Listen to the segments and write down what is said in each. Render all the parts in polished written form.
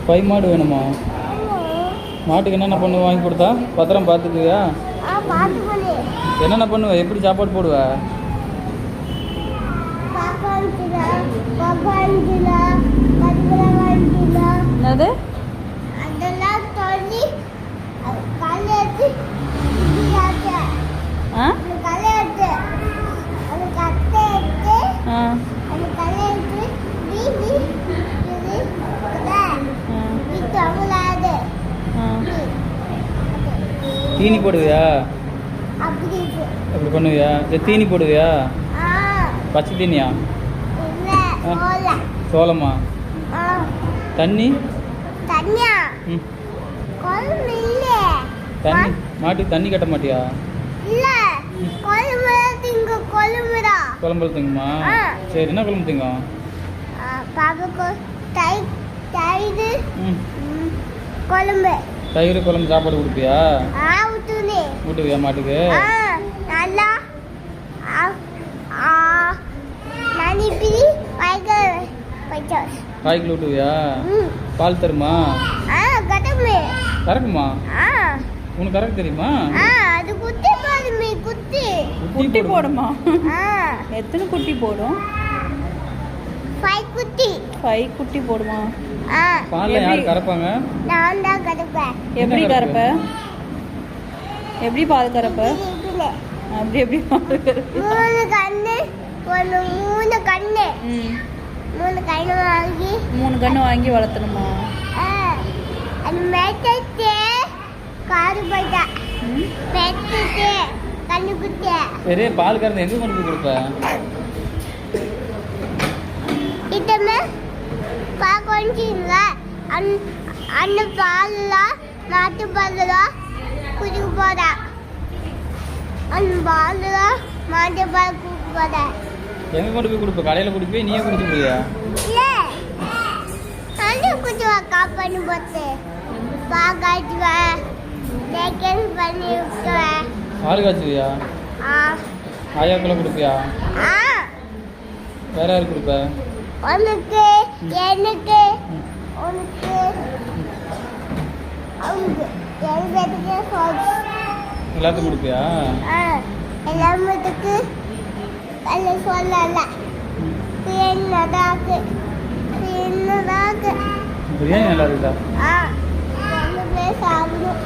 5 மாடு வேணுமா? மாட்டுக்கு என்னென்ன பண்ணு வாங்கி கொடுத்தா பத்திரம் பார்த்துக்குவியா? என்னென்ன பண்ணுவ? எப்படி சாப்பாடு போடுவ? என்னது? தீனி போடுவியா? அப்படி பண்ணுவியா? தீனி போடுவியா? பச்சை தீனியா? சோளமா? தண்ணி? தண்ணி மாட்டுக்கு தண்ணி கட்ட மாட்டியா? குழம்பு திங்குமா? சரி, என்ன குழம்பு திங்கும்? தயிர் குழம்பு சாப்பாடு கொடுப்பியா? ஊட்டுவியா மாட்டுக்கு? காய்க்குள்ள ஊட்டுவியா? பால் தருமா? கறக்குமா? உனக்கு கறக்க தெரியுமா? குட்டி போடுமா? எத்தனை குட்டி போடும்? 5 குட்டி போடுமா? பால்ல யார் கறப்பாங்க? நான் தான் கறப்பேன். எப்படி கறப்ப? எப்படி பால் கறப்ப? அப்படி எப்படி பால் கறப்ப? 3 கண்ணு வாங்கி 3 கண்ணு வாங்கி வளர்த்தணுமா? அது மேய்ச்சிட்டு காடு போயிட்டா பெற்றுட்டு கண்ணு குட்டி. சரி, பால் கறந்து எங்க கொண்டு போய் கொடுப்ப? இதமே பாக்கொண்டிங்க அந்த பால்ல நாட்டு பால்ல குடிக்க போறா. அந்த பால்ல மாட்டு பால் குடிக்க போறா. எங்க கொண்டு போய் கொடுப்ப? கடையில குடிப்பே, நீயே குடிச்சு போறியா? இல்ல, நான் குடிச்சு காப்பான்னு போட்டு பாக்காச்சுவேன், டேக்கன் பண்ணி விட்டுவேன். பால் காய்ச்சுவியா? ஆயாக்குள்ள கொடுப்பியா? வேற யாருக்கு கொடுப்ப? உனக்கு, எனக்கு, உனக்கு, அவங்க எல்லாத்துக்கும் கொடுப்பியா? எல்லாத்துக்கு அல்ல சொல்லல. பிரியாணி நல்லா இருக்கு. பிரியாணி நல்லா இருக்குதா? சாப்பிடும்.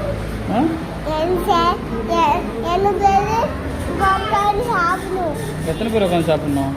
எத்தனை பேர் உட்காந்து சாப்பிடணும்?